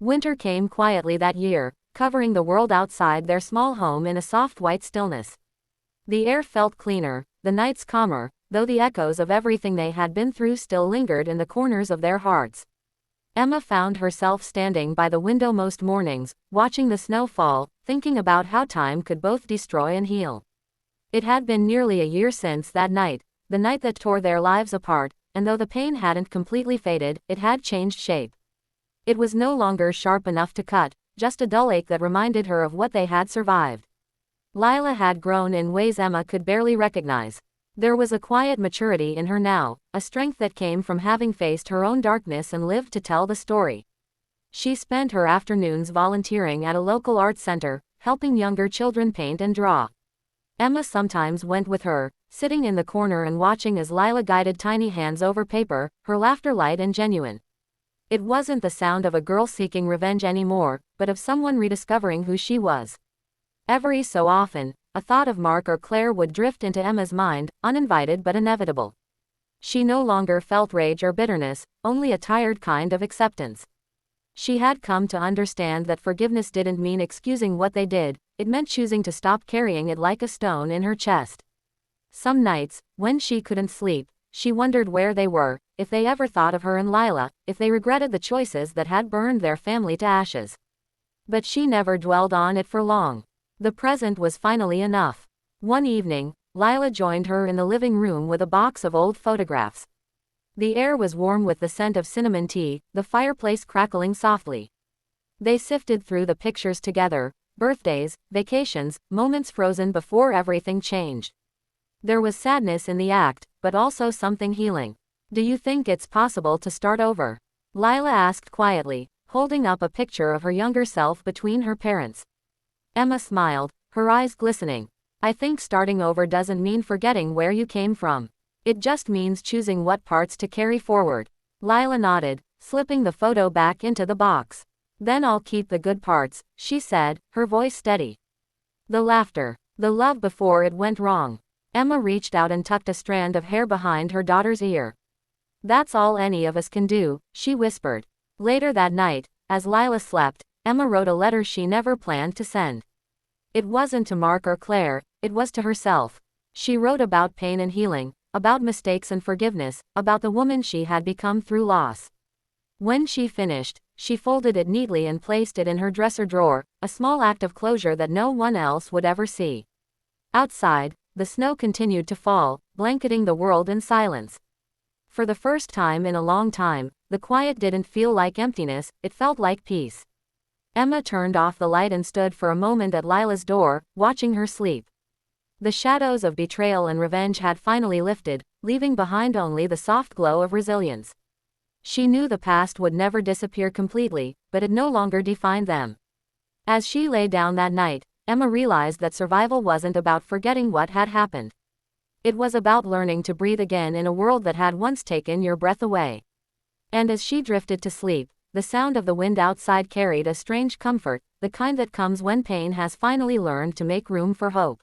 Winter came quietly that year, covering the world outside their small home in a soft white stillness. The air felt cleaner, the nights calmer, though the echoes of everything they had been through still lingered in the corners of their hearts. Emma found herself standing by the window most mornings, watching the snow fall, thinking about how time could both destroy and heal. It had been nearly a year since that night, the night that tore their lives apart, and though the pain hadn't completely faded, it had changed shape. It was no longer sharp enough to cut, just a dull ache that reminded her of what they had survived. Lila had grown in ways Emma could barely recognize. There was a quiet maturity in her now, a strength that came from having faced her own darkness and lived to tell the story. She spent her afternoons volunteering at a local art center, helping younger children paint and draw. Emma sometimes went with her, sitting in the corner and watching as Lila guided tiny hands over paper, her laughter light and genuine. It wasn't the sound of a girl seeking revenge anymore, but of someone rediscovering who she was. Every so often, a thought of Mark or Claire would drift into Emma's mind, uninvited but inevitable. She no longer felt rage or bitterness, only a tired kind of acceptance. She had come to understand that forgiveness didn't mean excusing what they did, it meant choosing to stop carrying it like a stone in her chest. Some nights, when she couldn't sleep, she wondered where they were, if they ever thought of her and Lila, if they regretted the choices that had burned their family to ashes. But she never dwelled on it for long. The present was finally enough. One evening, Lila joined her in the living room with a box of old photographs. The air was warm with the scent of cinnamon tea, the fireplace crackling softly. They sifted through the pictures together, birthdays, vacations, moments frozen before everything changed. There was sadness in the act, but also something healing. "Do you think it's possible to start over?" Lila asked quietly, holding up a picture of her younger self between her parents. Emma smiled, her eyes glistening. "I think starting over doesn't mean forgetting where you came from. It just means choosing what parts to carry forward." Lila nodded, slipping the photo back into the box. "Then I'll keep the good parts," she said, her voice steady. The laughter, the love before it went wrong. Emma reached out and tucked a strand of hair behind her daughter's ear. "That's all any of us can do," she whispered. Later that night, as Lila slept, Emma wrote a letter she never planned to send. It wasn't to Mark or Claire, it was to herself. She wrote about pain and healing, about mistakes and forgiveness, about the woman she had become through loss. When she finished, she folded it neatly and placed it in her dresser drawer, a small act of closure that no one else would ever see. Outside, the snow continued to fall, blanketing the world in silence. For the first time in a long time, the quiet didn't feel like emptiness, it felt like peace. Emma turned off the light and stood for a moment at Lila's door, watching her sleep. The shadows of betrayal and revenge had finally lifted, leaving behind only the soft glow of resilience. She knew the past would never disappear completely, but it no longer defined them. As she lay down that night, Emma realized that survival wasn't about forgetting what had happened. It was about learning to breathe again in a world that had once taken your breath away. And as she drifted to sleep, the sound of the wind outside carried a strange comfort, the kind that comes when pain has finally learned to make room for hope.